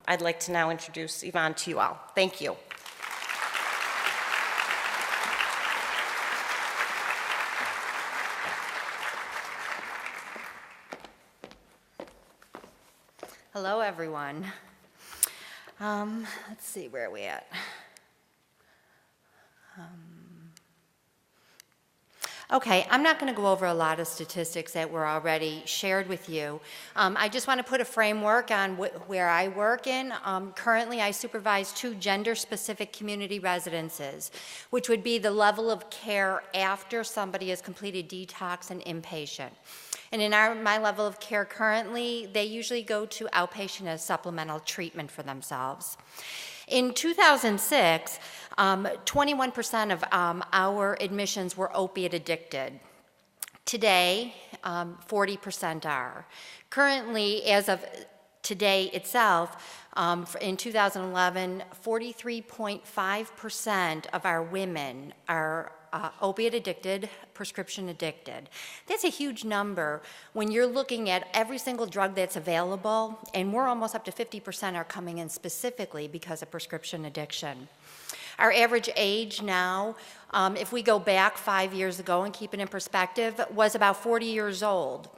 I'd like to now introduce Yvonne to you all. Thank you. Hello, everyone. Let's see, where are we at? Okay, I'm not going to go over a lot of statistics that were already shared with you. I just want to put a framework on where I work in. Currently, I supervise 2 gender-specific community residences, which would be the level of care after somebody has completed detox and inpatient. And in my level of care currently, they usually go to outpatient as supplemental treatment for themselves. In 2006, 21% of our admissions were opiate addicted. Today, 40% are. Currently, as of today itself, in 2011, 43.5% of our women are opiate addicted, prescription addicted. That's a huge number when you're looking at every single drug that's available, and we're almost up to 50% are coming in specifically because of prescription addiction. Our average age now, if we go back 5 years ago and keep it in perspective, was about 40 years old.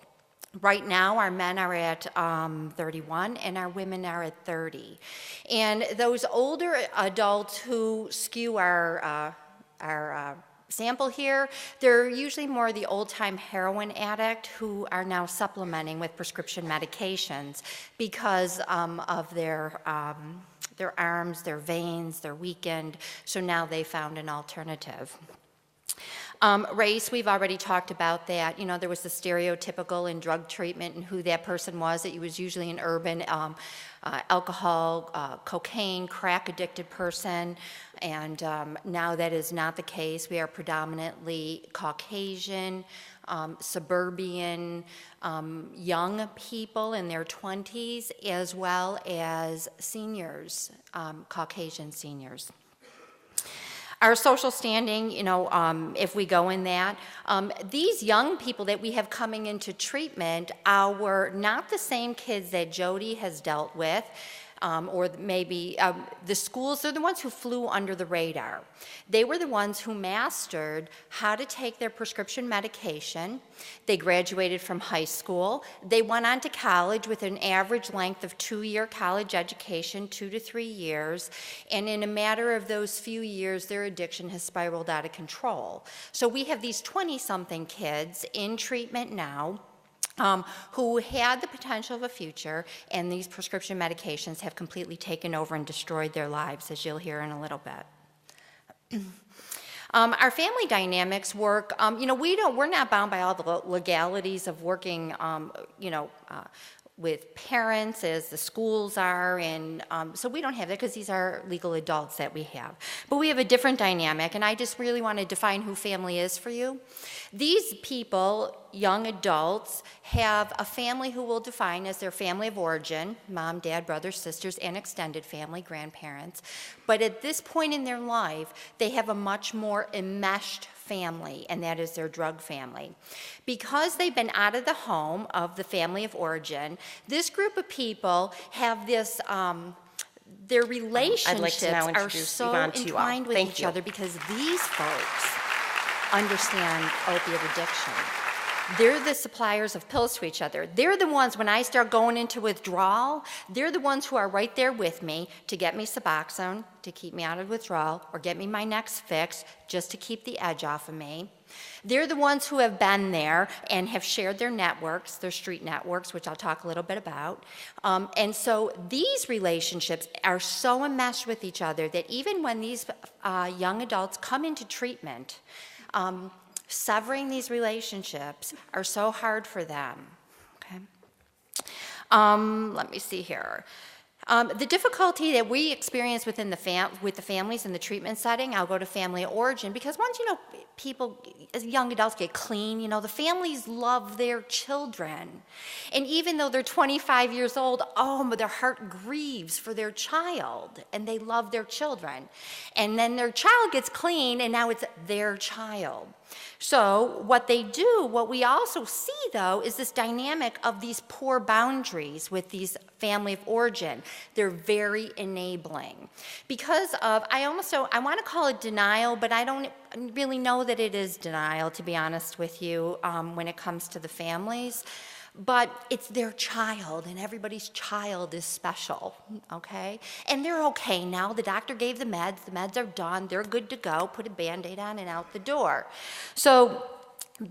Right now, our men are at 31 and our women are at 30. And those older adults who skew our sample here, they're usually more the old-time heroin addict who are now supplementing with prescription medications because of their arms, their veins, they're weakened, so now they found an alternative. Race, we've already talked about that. You know, there was the stereotypical in drug treatment and who that person was. It was usually an urban alcohol, cocaine, crack addicted person. And now that is not the case. We are predominantly Caucasian, suburban, young people in their 20s, as well as seniors, Caucasian seniors. Our social standing, you know, if we go in that, these young people that we have coming into treatment are not the same kids that Jody has dealt with, or maybe the schools, they're the ones who flew under the radar. They were the ones who mastered how to take their prescription medication. They graduated from high school. They went on to college with an average length of 2-year college education, 2 to 3 years. And in a matter of those few years, their addiction has spiraled out of control. So we have these 20-something kids in treatment now who had the potential of a future, and these prescription medications have completely taken over and destroyed their lives, as you'll hear in a little bit. Our family dynamics work, you know, we're not bound by all the legalities of working, you know, with parents as the schools are, and so we don't have that because these are legal adults that we have. But we have a different dynamic, and I just really want to define who family is for you. These people, young adults, have a family who we'll define as their family of origin, mom, dad, brothers, sisters, and extended family, grandparents. But at this point in their life, they have a much more enmeshed family, and that is their drug family. Because they've been out of the home of the family of origin, this group of people have this, their relationships are so entwined with each other because these folks understand opiate addiction. They're the suppliers of pills to each other. They're the ones, when I start going into withdrawal, they're the ones who are right there with me to get me Suboxone, to keep me out of withdrawal, or get me my next fix, just to keep the edge off of me. They're the ones who have been there and have shared their networks, their street networks, which I'll talk a little bit about. And so these relationships are so enmeshed with each other that even when these young adults come into treatment, severing these relationships are so hard for them. Okay. Let me see here. The difficulty that we experience within with the families in the treatment setting, I'll go to family of origin, because once, you know, people, as young adults get clean, you know, the families love their children. And even though they're 25 years old, but their heart grieves for their child, and they love their children. And then their child gets clean, and now it's their child. So what they do, what we also see though, is this dynamic of these poor boundaries with these family of origin. They're very enabling. Because of, I want to call it denial, but I don't really know that it is denial, to be honest with you, when it comes to the families. But it's their child, and everybody's child is special, okay? And they're okay now. The doctor gave the meds are done, they're good to go, put a Band-Aid on and out the door. So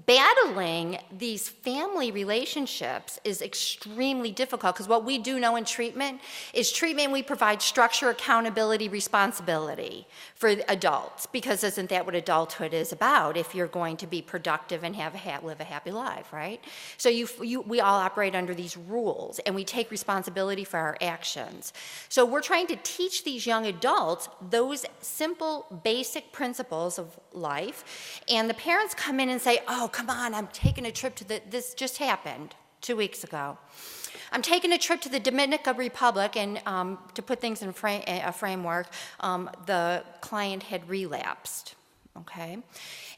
battling these family relationships is extremely difficult, because what we do know in treatment is we provide structure, accountability, responsibility for adults, because isn't that what adulthood is about if you're going to be productive and live a happy life, right? So we all operate under these rules, and we take responsibility for our actions. So we're trying to teach these young adults those simple, basic principles of life, and the parents come in and say, oh, come on, I'm taking a trip to this just happened 2 weeks ago. I'm taking a trip to the Dominican Republic, and to put things in a framework, the client had relapsed, okay,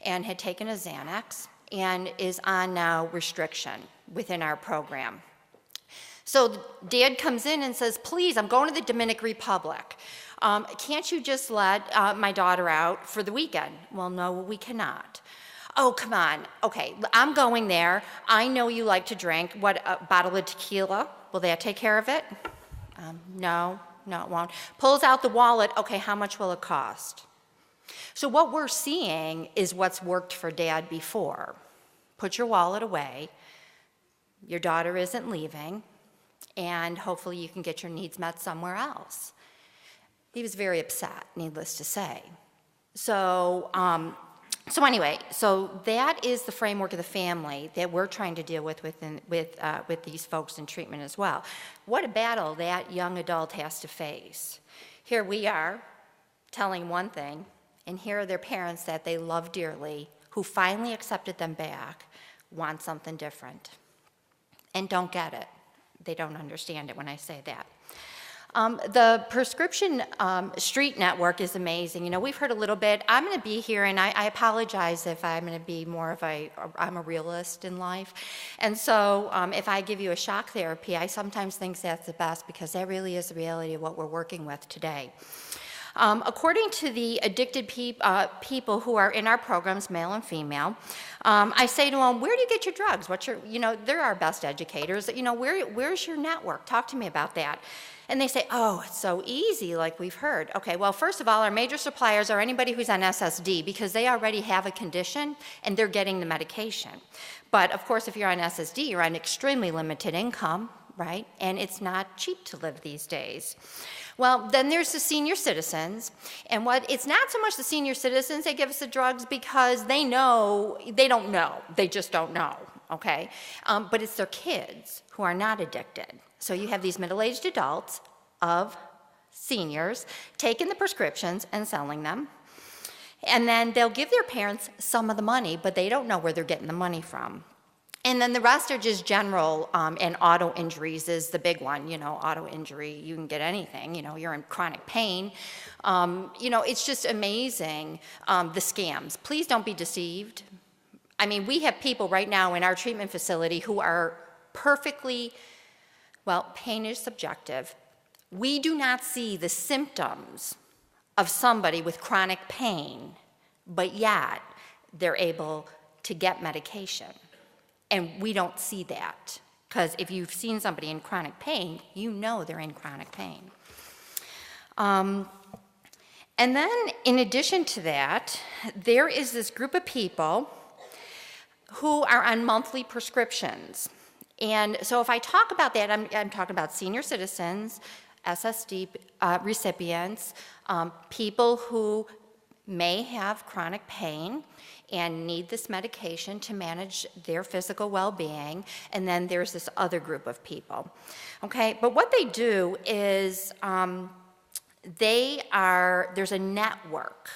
and had taken a Xanax and is on now restriction within our program. So dad comes in and says, please, I'm going to the Dominican Republic. Can't you just let my daughter out for the weekend? Well, no, we cannot. Oh, come on. Okay, I'm going there. I know you like to drink. What, a bottle of tequila? Will that take care of it? No, it won't. Pulls out the wallet. Okay, how much will it cost? So what we're seeing is what's worked for dad before. Put your wallet away. Your daughter isn't leaving, and hopefully you can get your needs met somewhere else. He was very upset, needless to say. So anyway, so that is the framework of the family that we're trying to deal with with these folks in treatment as well. What a battle that young adult has to face. Here we are telling one thing, and here are their parents that they love dearly, who finally accepted them back, want something different, and don't get it. They don't understand it when I say that. The prescription street network is amazing. You know, we've heard a little bit. I'm going to be here, and I apologize if I'm going to be more of I'm a realist in life. And so if I give you a shock therapy, I sometimes think that's the best, because that really is the reality of what we're working with today. According to the addicted people who are in our programs, male and female, I say to them, where do you get your drugs? They're our best educators. Where's your network? Talk to me about that. And they say, oh, it's so easy, like we've heard. Okay, well, first of all, our major suppliers are anybody who's on SSD, because they already have a condition and they're getting the medication. But of course, if you're on SSD, you're on extremely limited income, right? And it's not cheap to live these days. Well, then there's the senior citizens, and it's not so much the senior citizens that give us the drugs, because they don't know, they just don't know, okay? But it's their kids who are not addicted. So you have these middle-aged adults of seniors taking the prescriptions and selling them, and then they'll give their parents some of the money, but they don't know where they're getting the money from. And then the rest are just general, and auto injuries is the big one. Auto injury, you can get anything. You're in chronic pain. It's just amazing, the scams. Please don't be deceived. I mean, we have people right now in our treatment facility who are perfectly, well, pain is subjective. We do not see the symptoms of somebody with chronic pain, but yet they're able to get medication. And we don't see that, because if you've seen somebody in chronic pain, you know they're in chronic pain. And then, in addition to that, there is this group of people who are on monthly prescriptions. And so if I talk about that, I'm talking about senior citizens, SSD recipients, people who may have chronic pain and need this medication to manage their physical well-being, and then there's this other group of people, okay? But what they do is there's a network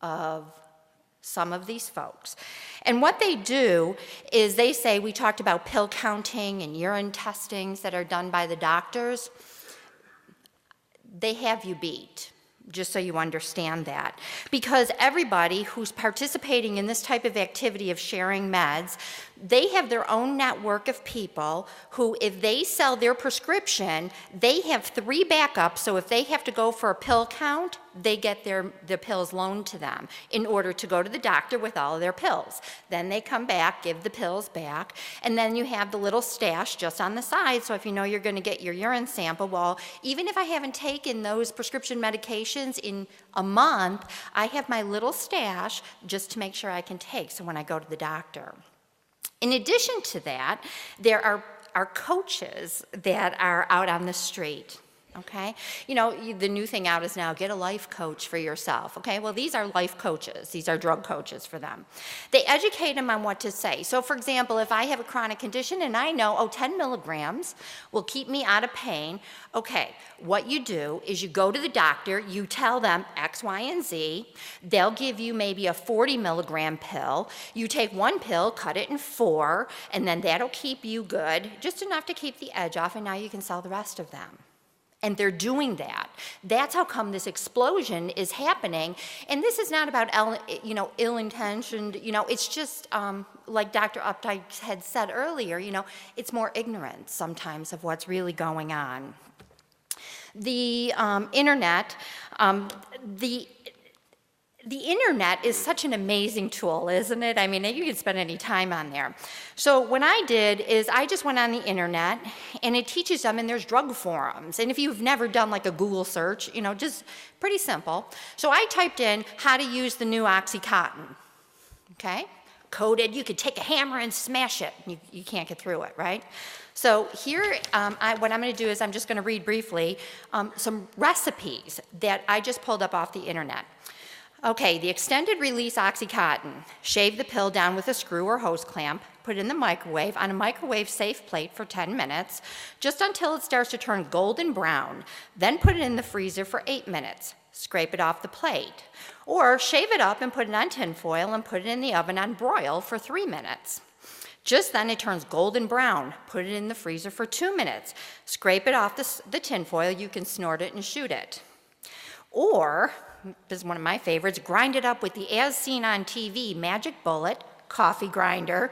of some of these folks. And what they do is they say, we talked about pill counting and urine testings that are done by the doctors. They have you beat. just so you understand that. Because everybody who's participating in this type of activity of sharing meds, they have their own network of people who, if they sell their prescription, they have 3 backups, so if they have to go for a pill count, they get the pills loaned to them in order to go to the doctor with all of their pills. Then they come back, give the pills back, and then you have the little stash just on the side, so if you know you're going to get your urine sample, well, even if I haven't taken those prescription medications in a month, I have my little stash just to make sure I can take, so when I go to the doctor. In addition to that, there are coaches that are out on the street. Okay? You know, the new thing out is now get a life coach for yourself. Okay? Well, these are life coaches. These are drug coaches for them. They educate them on what to say. So, for example, if I have a chronic condition and I know, 10 milligrams will keep me out of pain, okay, what you do is you go to the doctor, you tell them X, Y, and Z. They'll give you maybe a 40 milligram pill. You take 1 pill, cut it in 4, and then that'll keep you good, just enough to keep the edge off, and now you can sell the rest of them. And they're doing that. That's how come this explosion is happening. And this is not about, ill-intentioned, it's just, like Dr. Updike had said earlier, it's more ignorance sometimes of what's really going on. The internet, the internet is such an amazing tool, isn't it? I mean, you can spend any time on there. So what I did is I just went on the internet, and it teaches them, and there's drug forums. And if you've never done like a Google search, just pretty simple. So I typed in how to use the new Oxycontin, okay? Coded, you could take a hammer and smash it. You can't get through it, right? So here, what I'm going to do is I'm just going to read briefly some recipes that I just pulled up off the internet. Okay, the extended release Oxycontin. Shave the pill down with a screw or hose clamp, put it in the microwave on a microwave safe plate for 10 minutes, just until it starts to turn golden brown. Then put it in the freezer for 8 minutes. Scrape it off the plate. Or shave it up and put it on tin foil and put it in the oven on broil for 3 minutes. Just then it turns golden brown. Put it in the freezer for 2 minutes. Scrape it off the tin foil. You can snort it and shoot it. Or, this is one of my favorites, grind it up with the as seen on TV magic bullet, coffee grinder,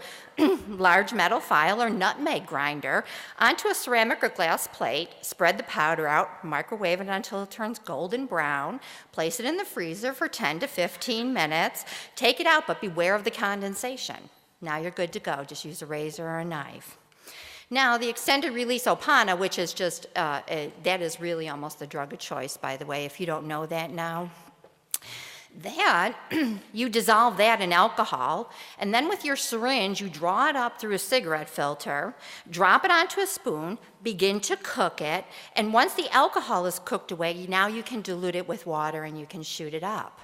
large metal file, or nutmeg grinder onto a ceramic or glass plate. Spread the powder out, microwave it until it turns golden brown. Place it in the freezer for 10 to 15 minutes. Take it out, but beware of the condensation. Now you're good to go. Just use a razor or a knife. Now, the extended release Opana, which is just, that is really almost the drug of choice, by the way, if you don't know that now. That, you dissolve that in alcohol, and then with your syringe, you draw it up through a cigarette filter, drop it onto a spoon, begin to cook it, and once the alcohol is cooked away, now you can dilute it with water and you can shoot it up.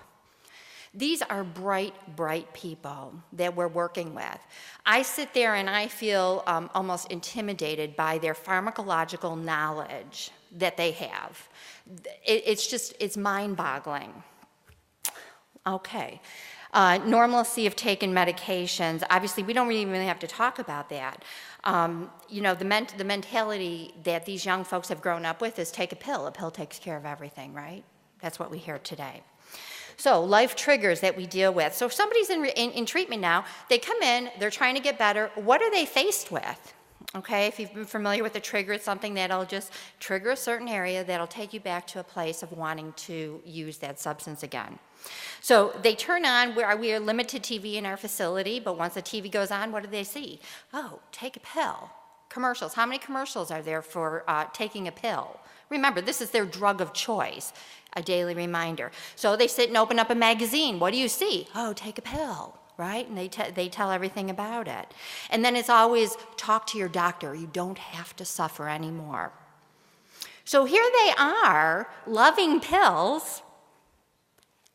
These are bright, bright people that we're working with. I sit there and I feel almost intimidated by their pharmacological knowledge that they have. It's mind-boggling. Okay. Normalcy of taking medications. Obviously, we don't really have to talk about that. The mentality that these young folks have grown up with is take a pill. A pill takes care of everything, right? That's what we hear today. So life triggers that we deal with. So if somebody's in treatment now, they come in, they're trying to get better. What are they faced with? Okay, if you've been familiar with a trigger, it's something that'll just trigger a certain area that'll take you back to a place of wanting to use that substance again. So they turn on, we are limited TV in our facility, but once the TV goes on, what do they see? Oh, take a pill. Commercials. How many commercials are there for taking a pill? Remember, this is their drug of choice, a daily reminder. So they sit and open up a magazine. What do you see? Oh, take a pill, right? And they tell everything about it. And then it's always talk to your doctor. You don't have to suffer anymore. So here they are, loving pills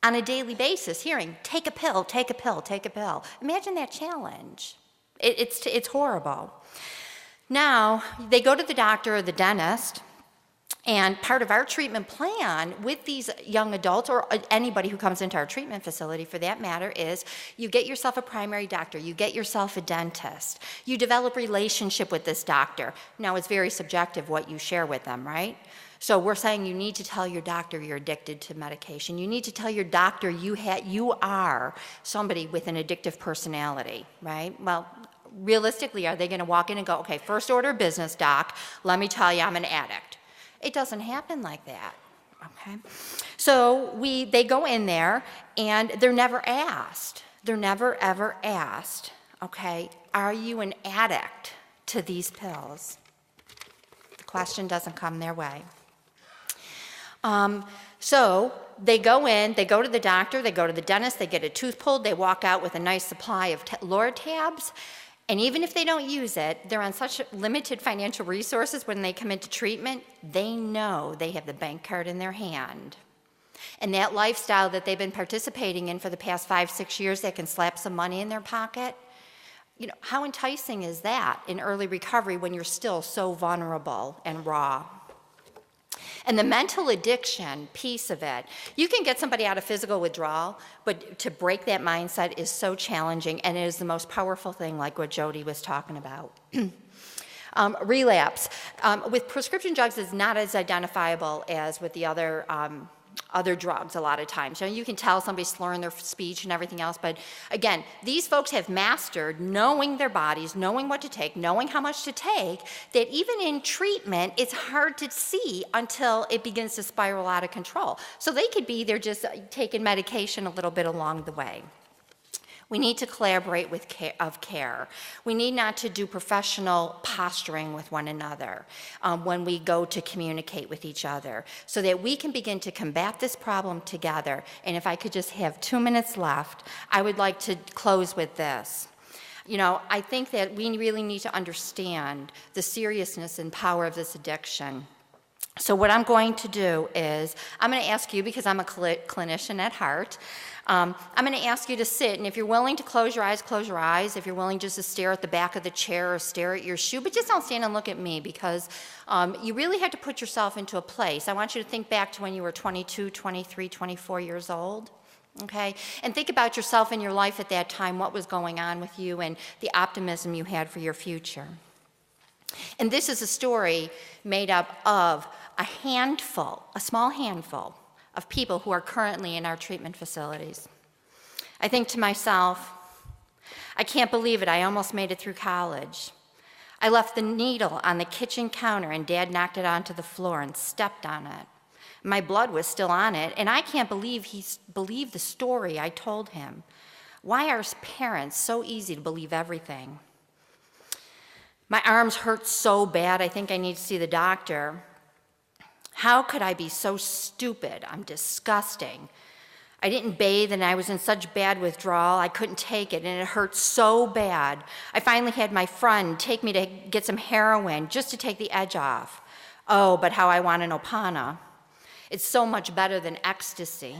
on a daily basis, hearing, take a pill, take a pill, take a pill. Imagine that challenge. It's horrible. Now, they go to the doctor or the dentist, And part of our treatment plan with these young adults, or anybody who comes into our treatment facility for that matter, is you get yourself a primary doctor, you get yourself a dentist, you develop relationship with this doctor. Now, it's very subjective what you share with them, right? So we're saying you need to tell your doctor you're addicted to medication. You need to tell your doctor you are somebody with an addictive personality, right? Well, realistically, are they going to walk in and go, okay, first order of business, doc, let me tell you I'm an addict? It doesn't happen like that, okay? So they go in there and they're never asked. They're never, ever asked, okay, are you an addict to these pills? The question doesn't come their way. So they go in, they go to the doctor, they go to the dentist, they get a tooth pulled, they walk out with a nice supply of Lortabs. And even if they don't use it, they're on such limited financial resources when they come into treatment, they know they have the bank card in their hand. And that lifestyle that they've been participating in for the past 5-6 years, they can slap some money in their pocket. You know, how enticing is that in early recovery when you're still so vulnerable and raw? And the mental addiction piece of it, you can get somebody out of physical withdrawal, but to break that mindset is so challenging, and it is the most powerful thing, like what Jody was talking about. Relapse. With prescription drugs is not as identifiable as with the other drugs a lot of times. You can tell somebody's slurring their speech and everything else, but again, these folks have mastered knowing their bodies, knowing what to take, knowing how much to take, that even in treatment, it's hard to see until it begins to spiral out of control. So they could be, they're just taking medication a little bit along the way. We need to collaborate with care. We need not to do professional posturing with one another when we go to communicate with each other so that we can begin to combat this problem together. And if I could just have 2 minutes left, I would like to close with this. You know, I think that we really need to understand the seriousness and power of this addiction. So what I'm going to do is, I'm going to ask you, because I'm a clinician at heart, I'm going to ask you to sit, and if you're willing to close your eyes, close your eyes. If you're willing just to stare at the back of the chair or stare at your shoe, but just don't stand and look at me, because you really have to put yourself into a place. I want you to think back to when you were 22, 23, 24 years old. Okay, and think about yourself in your life at that time, what was going on with you and the optimism you had for your future. And this is a story made up of a small handful of people who are currently in our treatment facilities. I think to myself, I can't believe it, I almost made it through college. I left the needle on the kitchen counter and Dad knocked it onto the floor and stepped on it. My blood was still on it, and I can't believe he believed the story I told him. Why are parents so easy to believe everything? My arms hurt so bad, I think I need to see the doctor. How could I be so stupid? I'm disgusting. I didn't bathe and I was in such bad withdrawal, I couldn't take it and it hurt so bad. I finally had my friend take me to get some heroin just to take the edge off. Oh, but how I want an Opana. It's so much better than ecstasy.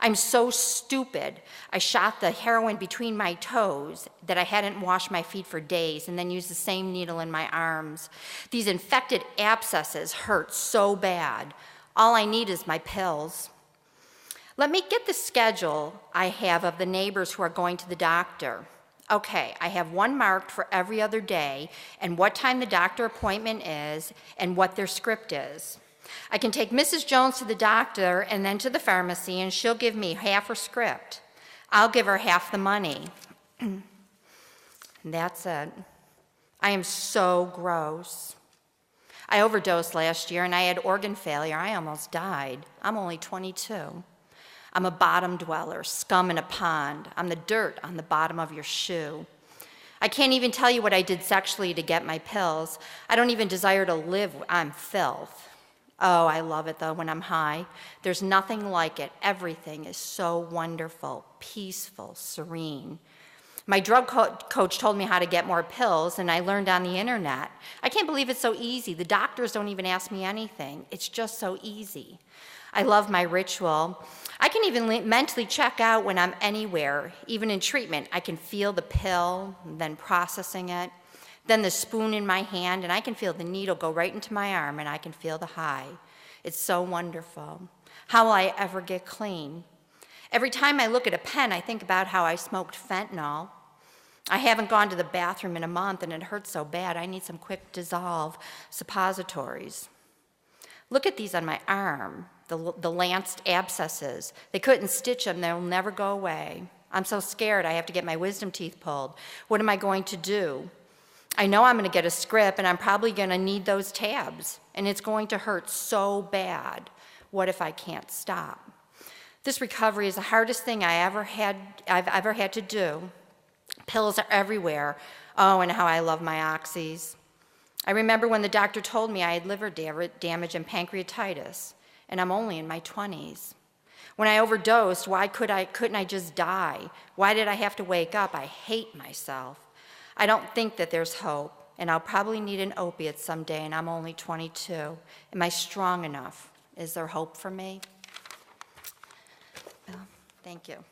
I'm so stupid. I shot the heroin between my toes that I hadn't washed my feet for days and then used the same needle in my arms. These infected abscesses hurt so bad. All I need is my pills. Let me get the schedule I have of the neighbors who are going to the doctor. Okay, I have one marked for every other day and what time the doctor appointment is and what their script is. I can take Mrs. Jones to the doctor and then to the pharmacy, and she'll give me half her script. I'll give her half the money. That's it. I am so gross. I overdosed last year, and I had organ failure. I almost died. I'm only 22. I'm a bottom dweller, scum in a pond. I'm the dirt on the bottom of your shoe. I can't even tell you what I did sexually to get my pills. I don't even desire to live on filth. Oh, I love it, though, when I'm high. There's nothing like it. Everything is so wonderful, peaceful, serene. My drug coach told me how to get more pills, and I learned on the internet. I can't believe it's so easy. The doctors don't even ask me anything. It's just so easy. I love my ritual. I can even mentally check out when I'm anywhere, even in treatment. I can feel the pill, then processing it. then the spoon in my hand, and I can feel the needle go right into my arm, and I can feel the high. It's so wonderful. How will I ever get clean? Every time I look at a pen, I think about how I smoked fentanyl. I haven't gone to the bathroom in a month, and it hurts so bad. I need some quick dissolve suppositories. Look at these on my arm, the lanced abscesses. They couldn't stitch them. They'll never go away. I'm so scared I have to get my wisdom teeth pulled. What am I going to do? I know I'm going to get a script, and I'm probably going to need those tabs, and it's going to hurt so bad. What if I can't stop? This recovery is the hardest thing I've ever had to do. Pills are everywhere. Oh, and how I love my oxys. I remember when the doctor told me I had liver damage and pancreatitis, and I'm only in my 20s. When I overdosed, couldn't I just die? Why did I have to wake up? I hate myself. I don't think that there's hope, and I'll probably need an opiate someday, and I'm only 22. Am I strong enough? Is there hope for me? Well, thank you.